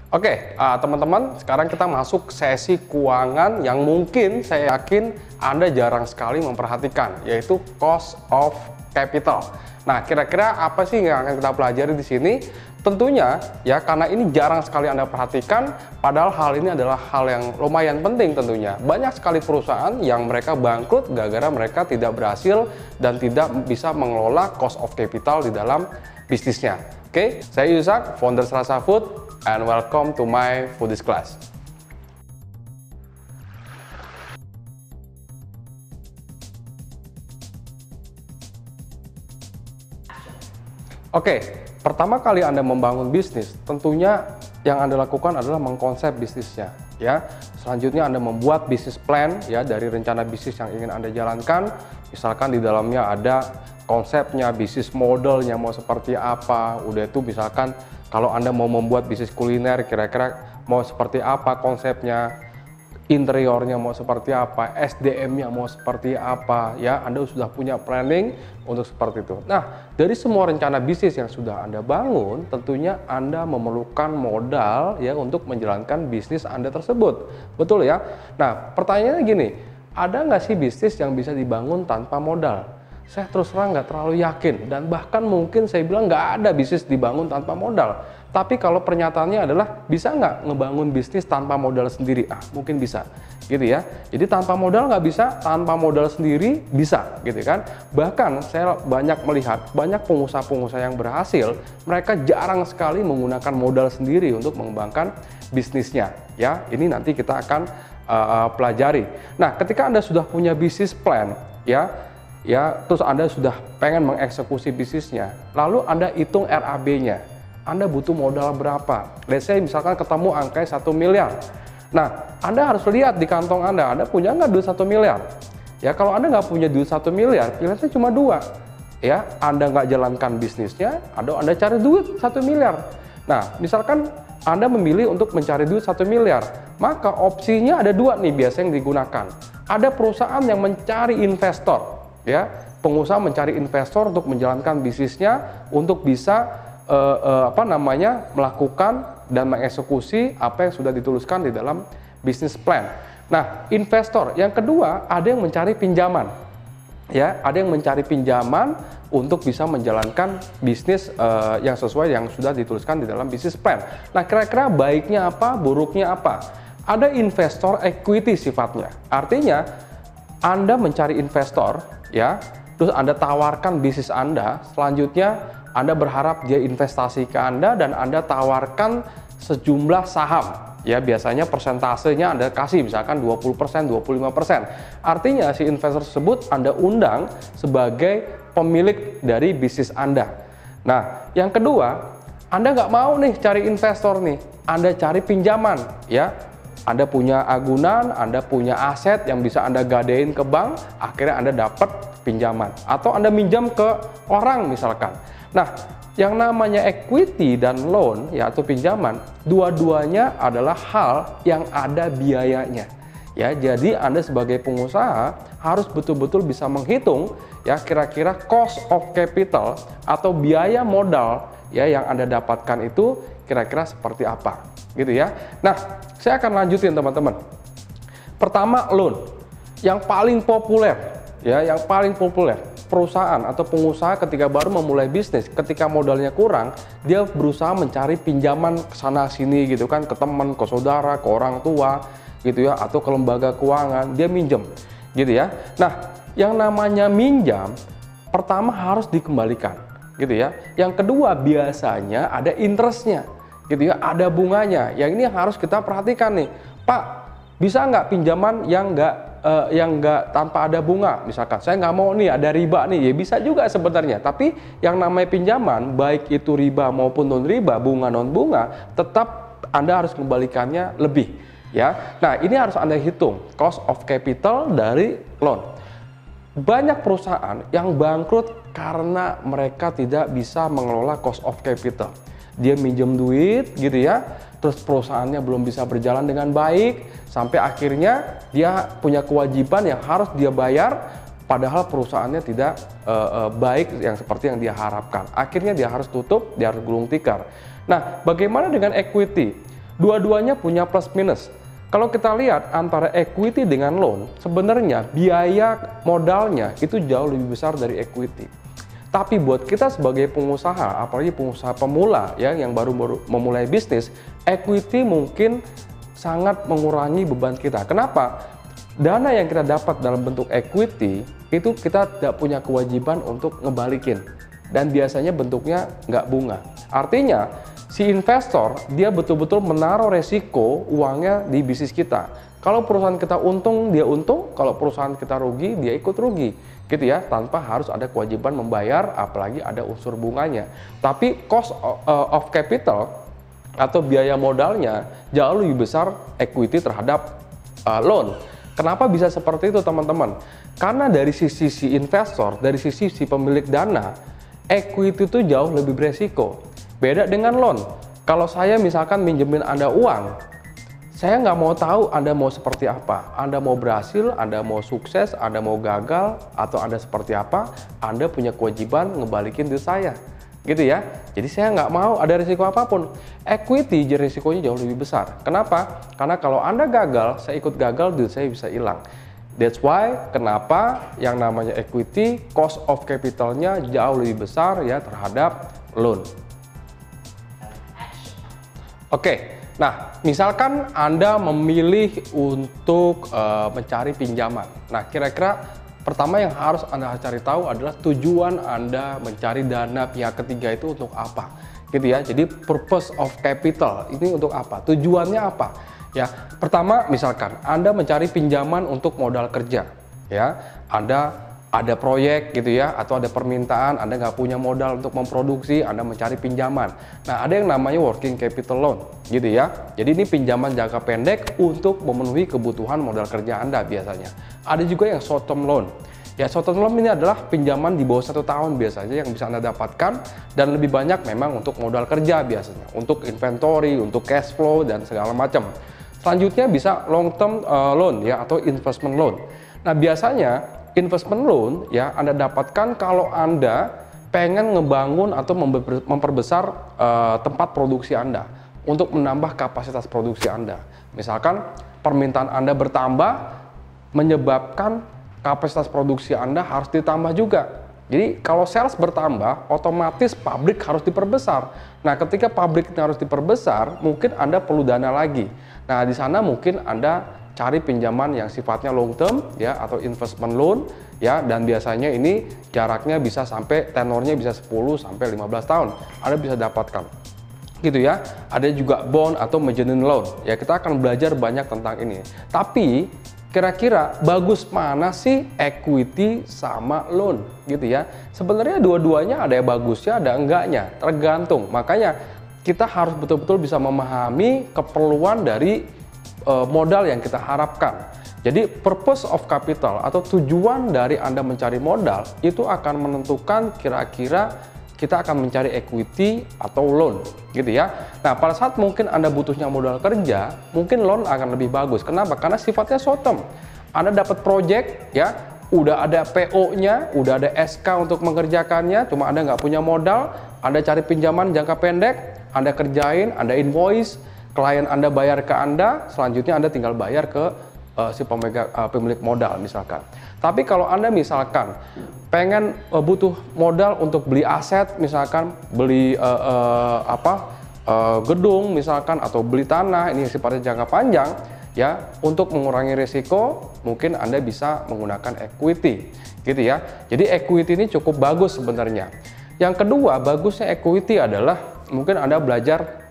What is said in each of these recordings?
Oke, teman-teman, sekarang kita masuk sesi keuangan yang mungkin saya yakin Anda jarang sekali memperhatikan, yaitu cost of capital. Nah, kira-kira apa sih yang akan kita pelajari di sini? Tentunya ya, karena ini jarang sekali Anda perhatikan, padahal hal ini adalah hal yang lumayan penting tentunya. Banyak sekali perusahaan yang mereka bangkrut gara-gara mereka tidak berhasil dan tidak bisa mengelola cost of capital di dalam bisnisnya. Oke, saya Yusak, founder Serasa Food, and welcome to my foodies class. Oke, pertama kali Anda membangun bisnis, tentunya yang Anda lakukan adalah mengkonsep bisnisnya, ya. Selanjutnya Anda membuat bisnis plan, ya, dari rencana bisnis yang ingin Anda jalankan. Misalkan di dalamnya ada konsepnya, bisnis modelnya mau seperti apa. Udah itu misalkan kalau Anda mau membuat bisnis kuliner, kira-kira mau seperti apa konsepnya, interiornya mau seperti apa, SDM-nya mau seperti apa, ya. Anda sudah punya planning untuk seperti itu. Nah, dari semua rencana bisnis yang sudah Anda bangun, tentunya Anda memerlukan modal, ya, untuk menjalankan bisnis Anda tersebut. Betul ya? Nah, pertanyaannya gini, ada nggak sih bisnis yang bisa dibangun tanpa modal? Saya terus terang nggak terlalu yakin, dan bahkan mungkin saya bilang nggak ada bisnis dibangun tanpa modal. Tapi kalau pernyataannya adalah bisa nggak ngebangun bisnis tanpa modal sendiri? Mungkin bisa, gitu ya. Jadi tanpa modal nggak bisa, tanpa modal sendiri bisa, gitu kan. Bahkan saya banyak melihat banyak pengusaha-pengusaha yang berhasil, mereka jarang sekali menggunakan modal sendiri untuk mengembangkan bisnisnya. Ya, ini nanti kita akan pelajari. Nah, ketika Anda sudah punya bisnis plan, ya, terus Anda sudah pengen mengeksekusi bisnisnya, lalu Anda hitung RAB-nya. Anda butuh modal berapa? Let's say misalkan ketemu angka 1 miliar. Nah, Anda harus lihat di kantong Anda punya nggak duit 1 miliar? Ya, kalau Anda nggak punya duit 1 miliar, pilihannya cuma dua. Ya, Anda nggak jalankan bisnisnya, atau Anda cari duit 1 miliar. Nah, misalkan Anda memilih untuk mencari duit 1 miliar, maka opsinya ada dua nih biasa yang digunakan. Ada perusahaan yang mencari investor, ya, pengusaha mencari investor untuk menjalankan bisnisnya, untuk bisa melakukan dan mengeksekusi apa yang sudah dituliskan di dalam bisnis plan. Nah, investor yang kedua, ada yang mencari pinjaman, ya, ada yang mencari pinjaman untuk bisa menjalankan bisnis yang sesuai yang sudah dituliskan di dalam bisnis plan. Nah, kira-kira baiknya apa, buruknya apa? Ada investor equity sifatnya, artinya Anda mencari investor, ya, terus Anda tawarkan bisnis Anda, selanjutnya Anda berharap dia investasi ke Anda dan Anda tawarkan sejumlah saham. Ya, biasanya persentasenya Anda kasih misalkan 20%, 25%. Artinya si investor tersebut Anda undang sebagai pemilik dari bisnis Anda. Nah, yang kedua, Anda nggak mau nih cari investor nih, Anda cari pinjaman, ya. Anda punya agunan, Anda punya aset yang bisa Anda gadein ke bank, akhirnya Anda dapat pinjaman. Atau Anda minjam ke orang misalkan. Nah, yang namanya equity dan loan, ya, atau pinjaman, dua-duanya adalah hal yang ada biayanya. Ya, jadi Anda sebagai pengusaha harus betul-betul bisa menghitung, ya, kira-kira cost of capital atau biaya modal, ya, yang Anda dapatkan itu kira-kira seperti apa, gitu ya. Nah, saya akan lanjutin teman-teman. Pertama, loan. Yang paling populer, ya, yang paling populer, perusahaan atau pengusaha ketika baru memulai bisnis, ketika modalnya kurang, dia berusaha mencari pinjaman ke sana sini, gitu kan, ke teman, ke saudara, ke orang tua, gitu ya, atau ke lembaga keuangan, dia minjem, gitu ya. Nah, yang namanya minjam, pertama harus dikembalikan, gitu ya. Yang kedua, biasanya ada interestnya, gitu ya, ada bunganya. Yang ini harus kita perhatikan nih, Pak, bisa nggak pinjaman yang nggak tanpa ada bunga? Misalkan saya nggak mau nih ada riba nih, ya bisa juga sebenarnya. Tapi yang namanya pinjaman, baik itu riba maupun non riba, bunga non bunga, tetap Anda harus kembalikannya lebih, ya. Nah, ini harus Anda hitung cost of capital dari loan. Banyak perusahaan yang bangkrut karena mereka tidak bisa mengelola cost of capital. Dia minjem duit, gitu ya, terus perusahaannya belum bisa berjalan dengan baik, sampai akhirnya dia punya kewajiban yang harus dia bayar, padahal perusahaannya tidak baik yang seperti yang dia harapkan. Akhirnya dia harus tutup, dia harus gulung tikar. Nah, bagaimana dengan equity? Dua-duanya punya plus minus. Kalau kita lihat antara equity dengan loan, sebenarnya biaya modalnya itu jauh lebih besar dari equity. Tapi buat kita sebagai pengusaha, apalagi pengusaha pemula ya yang baru memulai bisnis, equity mungkin sangat mengurangi beban kita. Kenapa? Dana yang kita dapat dalam bentuk equity itu kita tidak punya kewajiban untuk ngebalikin, dan biasanya bentuknya nggak bunga. Artinya si investor dia betul-betul menaruh resiko uangnya di bisnis kita. Kalau perusahaan kita untung, dia untung. Kalau perusahaan kita rugi, dia ikut rugi. Gitu ya, tanpa harus ada kewajiban membayar, apalagi ada unsur bunganya. Tapi cost of capital atau biaya modalnya jauh lebih besar equity terhadap loan. Kenapa bisa seperti itu teman-teman? Karena dari sisi si investor, dari sisi si pemilik dana, equity itu jauh lebih beresiko. Beda dengan loan. Kalau saya misalkan minjemin Anda uang, saya nggak mau tahu Anda mau seperti apa. Anda mau berhasil, Anda mau sukses, Anda mau gagal, atau Anda seperti apa, Anda punya kewajiban ngebalikin duit saya. Gitu ya. Jadi saya nggak mau ada risiko apapun. Equity jadi risikonya jauh lebih besar. Kenapa? Karena kalau Anda gagal, saya ikut gagal, duit saya bisa hilang. That's why kenapa yang namanya equity, cost of capitalnya jauh lebih besar ya terhadap loan. Oke, nah misalkan Anda memilih untuk mencari pinjaman. Nah kira-kira pertama yang harus Anda cari tahu adalah tujuan Anda mencari dana pihak ketiga itu untuk apa, gitu ya. Jadi purpose of capital ini untuk apa? Tujuannya apa? Ya, pertama misalkan Anda mencari pinjaman untuk modal kerja, ya. Anda ada proyek gitu ya, atau ada permintaan, Anda nggak punya modal untuk memproduksi, Anda mencari pinjaman. Nah, ada yang namanya working capital loan, gitu ya. Jadi ini pinjaman jangka pendek untuk memenuhi kebutuhan modal kerja Anda biasanya. Ada juga yang short term loan. Ya, short term loan ini adalah pinjaman di bawah 1 tahun biasanya yang bisa Anda dapatkan, dan lebih banyak memang untuk modal kerja biasanya, untuk inventory, untuk cash flow dan segala macam. Selanjutnya bisa long term loan ya, atau investment loan. Nah, biasanya investment loan ya Anda dapatkan kalau Anda pengen ngebangun atau memperbesar tempat produksi Anda untuk menambah kapasitas produksi Anda. Misalkan permintaan Anda bertambah, menyebabkan kapasitas produksi Anda harus ditambah juga. Jadi kalau sales bertambah, otomatis pabrik harus diperbesar. Nah, ketika pabrik harus diperbesar, mungkin Anda perlu dana lagi. Nah, di sana mungkin Anda cari pinjaman yang sifatnya long term ya, atau investment loan ya, dan biasanya ini jaraknya bisa sampai tenornya bisa 10 sampai 15 tahun Anda bisa dapatkan. Gitu ya. Ada juga bond atau mezzanine loan. Ya, kita akan belajar banyak tentang ini. Tapi kira-kira bagus mana sih equity sama loan gitu ya? Sebenarnya dua-duanya ada yang bagusnya, ada enggaknya, tergantung. Makanya kita harus betul-betul bisa memahami keperluan dari modal yang kita harapkan. Jadi purpose of capital atau tujuan dari Anda mencari modal itu akan menentukan kira-kira kita akan mencari equity atau loan gitu ya. Nah, pada saat mungkin Anda butuhnya modal kerja, mungkin loan akan lebih bagus. Kenapa? Karena sifatnya short term. Anda dapat project ya, udah ada PO-nya, udah ada SK untuk mengerjakannya, cuma Anda nggak punya modal, Anda cari pinjaman jangka pendek, Anda kerjain, Anda invoice, klien Anda bayar ke Anda, selanjutnya Anda tinggal bayar ke si pemilik modal misalkan. Tapi kalau Anda misalkan pengen butuh modal untuk beli aset, misalkan beli gedung misalkan, atau beli tanah, ini sifatnya jangka panjang ya, untuk mengurangi risiko mungkin Anda bisa menggunakan equity gitu ya. Jadi equity ini cukup bagus sebenarnya. Yang kedua, bagusnya equity adalah mungkin Anda belajar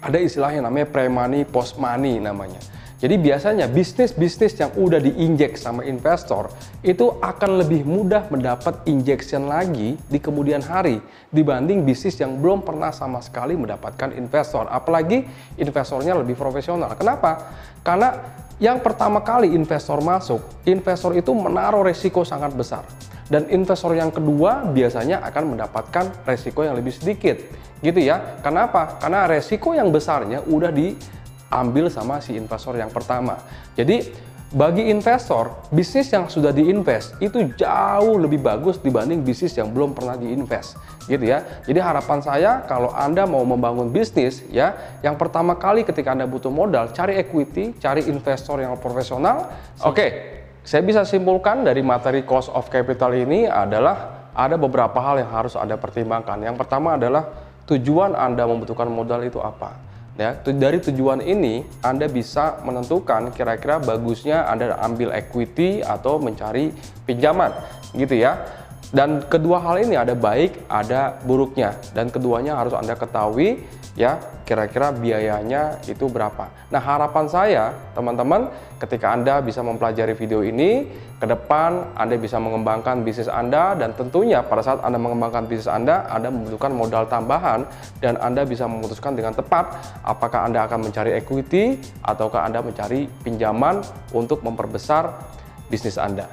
ada istilah yang namanya pre-money, post-money namanya. Jadi biasanya bisnis-bisnis yang udah diinjek sama investor itu akan lebih mudah mendapat injection lagi di kemudian hari dibanding bisnis yang belum pernah sama sekali mendapatkan investor. Apalagi investornya lebih profesional. Kenapa? Karena yang pertama kali investor masuk, investor itu menaruh resiko sangat besar. Dan investor yang kedua biasanya akan mendapatkan resiko yang lebih sedikit. Gitu ya. Kenapa? Karena resiko yang besarnya udah diambil sama si investor yang pertama. Jadi Bagi investor, bisnis yang sudah diinvest itu jauh lebih bagus dibanding bisnis yang belum pernah diinvest, gitu ya. Jadi harapan saya kalau Anda mau membangun bisnis ya, yang pertama kali ketika Anda butuh modal, cari equity, cari investor yang profesional. Oke, saya bisa simpulkan dari materi cost of capital ini adalah ada beberapa hal yang harus Anda pertimbangkan. Yang pertama adalah tujuan Anda membutuhkan modal itu apa. Ya, dari tujuan ini Anda bisa menentukan kira-kira bagusnya Anda ambil equity atau mencari pinjaman, gitu ya. Dan kedua hal ini ada baik, ada buruknya, dan keduanya harus Anda ketahui ya, kira-kira biayanya itu berapa. Nah, harapan saya teman-teman ketika Anda bisa mempelajari video ini, ke depan Anda bisa mengembangkan bisnis Anda, dan tentunya pada saat Anda mengembangkan bisnis Anda membutuhkan modal tambahan, dan Anda bisa memutuskan dengan tepat apakah Anda akan mencari equity ataukah Anda mencari pinjaman untuk memperbesar bisnis Anda.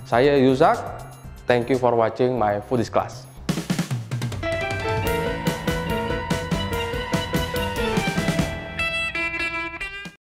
Saya Yuzak. Thank you for watching my foodies class.